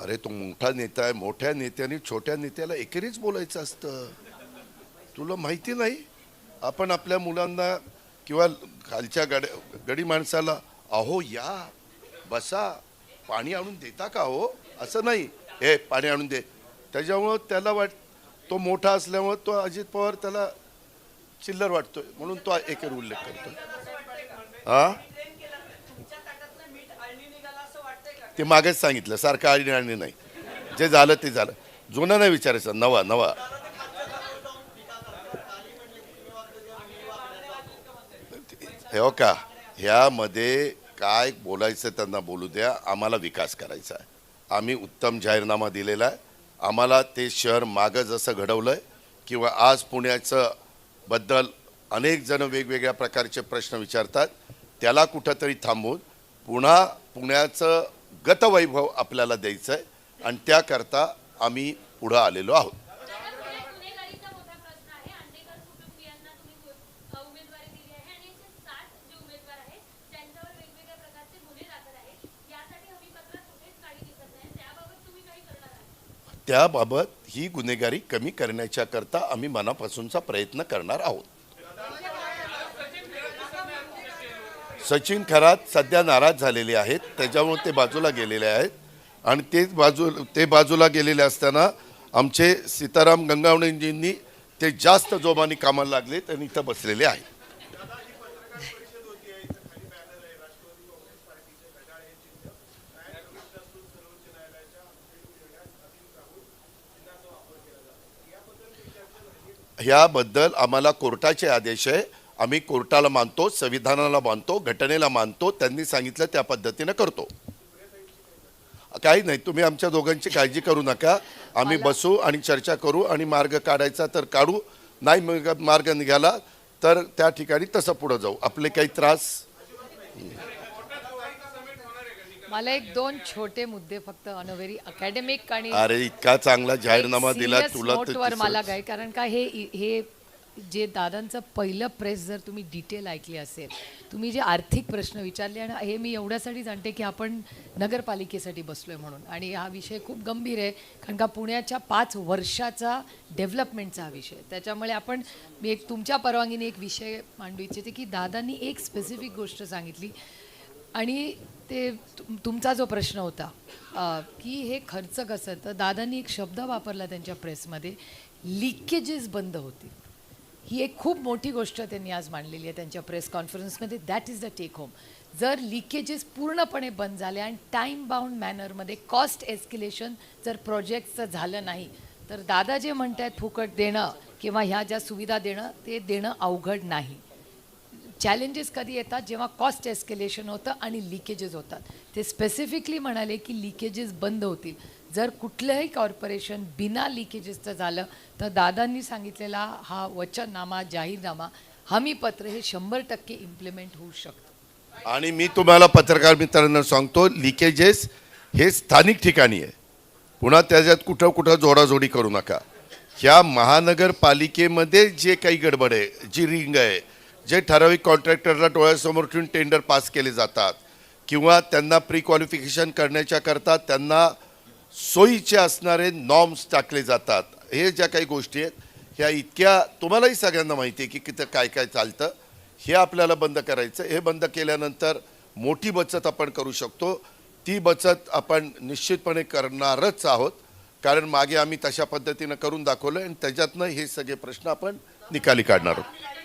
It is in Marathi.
अरे तो मोठा नेता आहे, मोठ्या नेत्याने छोट्या नेत्याला एकेरीच बोलायचं असतं. तुला माहिती नाही? आपण आपल्या मुलांना किंवा खालच्या गडी माणसाला अहो या बसा पाणी आणून देता का हो, असं नाही, हे पाणी आणून दे. त्याच्यामुळं त्याला तो मोठा असल्यामुळं तो अजित पवार त्याला चिल्लर वाटतोय म्हणून तो एकेर उल्लेख करतो. हा, ते मागेच सांगितलं सारखं आळणी आळणी नाही. जे झालं ते झालं, जुनं नाही विचारायचं, नवा नवा. हे हो का, ह्यामध्ये काय बोलायचं त्यांना बोलू द्या. आम्हाला विकास करायचा आहे. आम्ही उत्तम जाहीरनामा दिलेला आहे. आम्हाला ते शहर मागं जसं घडवलं आहे किंवा आज पुण्याचं बद्दल अनेक जण वेगवेगळ्या प्रकारचे प्रश्न विचारतात, त्याला कुठंतरी थांबवून पुन्हा पुण्याचं गतवैभव आपल्याला द्यायचं आहे आणि त्याकरता आम्ही पुढं आलेलो आहोत. त्याबाबत ही गुन्हेगारी कमी करण्याच्या करता आम्ही मनापासूनचा प्रयत्न करणार आहोत. सचिन खरात सध्या नाराज झालेले आहेत, त्याच्यामुळे ते बाजूला गेलेले आहेत आणि ते बाजूला गेलेले असताना आमचे सीताराम गंगावणेजींनी ते जास्त जोमाने कामाला लागले आणि इथं बसलेले आहेत. ह्याबद्दल आम्हाला कोर्टाचे आदेश आहे. आम्ही कोर्टाला मानतो, संविधानाला मानतो, घटनेला मानतो. त्यांनी सांगितलं त्या पद्धतीने करतो. काही नाही, तुम्ही आमच्या दोघांची काळजी करू नका. आम्ही बसू आणि चर्चा करू आणि मार्ग काढायचा तर काढू, नाही मार्ग निघाला तर त्या ठिकाणी तसं पुढे जाऊ. आपले काही त्रास. मला एक दोन छोटे मुद्दे फक्त अनव्हेरी अकॅडमिक आणि अरे इतका चांगला जाहीरनामा दिला तुला तर मला काय, कारण का हे जे दादांचं पहिलं प्रेस जर तुम्ही डिटेल ऐकली असेल, तुम्ही जे आर्थिक प्रश्न विचारले, आणि हे मी एवढ्यासाठी जाणते की आपण नगरपालिकेसाठी बसलोय म्हणून, आणि हा विषय खूप गंभीर आहे कारण का पुण्याच्या 5 वर्षाचा डेव्हलपमेंटचा हा विषय. त्याच्यामुळे मी एक तुमच्या परवानगीने एक विषय मांडू इच्छिते की दादांनी एक स्पेसिफिक गोष्ट सांगितली आणि ते तुमचा जो प्रश्न होता की हे खर्च कसं, तर दादांनी एक शब्द वापरला त्यांच्या प्रेसमध्ये, लिकेजेस बंद होतील. ही एक खूप मोठी गोष्ट त्यांनी आज मांडलेली आहे त्यांच्या प्रेस कॉन्फरन्समध्ये. That is the take home. जर लिकेजेस पूर्णपणे बंद झाले आणि टाईम बाउंड मॅनरमध्ये कॉस्ट एस्केलेशन जर प्रोजेक्टचं झालं नाही, तर दादा जे म्हणत आहेत फुकट देणं किंवा ह्या ज्या सुविधा देणं, ते देणं अवघड नाही. चॅलेंजेस कधी येतात, जेव्हा कॉस्ट एस्केलेशन होतं आणि लिकेजेस होतात. ते स्पेसिफिकली म्हणाले की लिकेजेस बंद होतील. जर कुठलंही कॉर्पोरेशन बिना लिकेजेसचं झालं तर दादांनी सांगितलेला हा वचननामा, जाहीरनामा, हमीपत्र हे 100% इम्प्लिमेंट होऊ शकतं. आणि मी तुम्हाला पत्रकार मित्रांना सांगतो, लिकेजेस हे स्थानिक ठिकाणी आहे, पुन्हा त्याच्यात कुठं कुठं जोडाजोडी करू नका. ह्या महानगरपालिकेमध्ये जे काही गडबड आहे, जी रिंग आहे, जे ठराविक कॉन्ट्रॅक्टरला डोळ्यासमोर ठेवून टेंडर पास केले जातात किंवा त्यांना प्री क्वालिफिकेशन करण्याच्या करता त्यांना सोयीचे असणारे नॉर्म्स टाकले जातात, हे ज्या काही गोष्टी आहेत ह्या इतक्या तुम्हालाही सगळ्यांना माहिती आहे की किती काय काय चालतं. हे आपल्याला बंद करायचं. हे बंद केल्यानंतर मोठी बचत आपण करू शकतो. ती बचत आपण निश्चितपणे करणारच आहोत, कारण मागे आम्ही तशा पद्धतीनं करून दाखवलं आणि त्याच्यातनं हे सगळे प्रश्न आपण निकाली काढणार आहोत.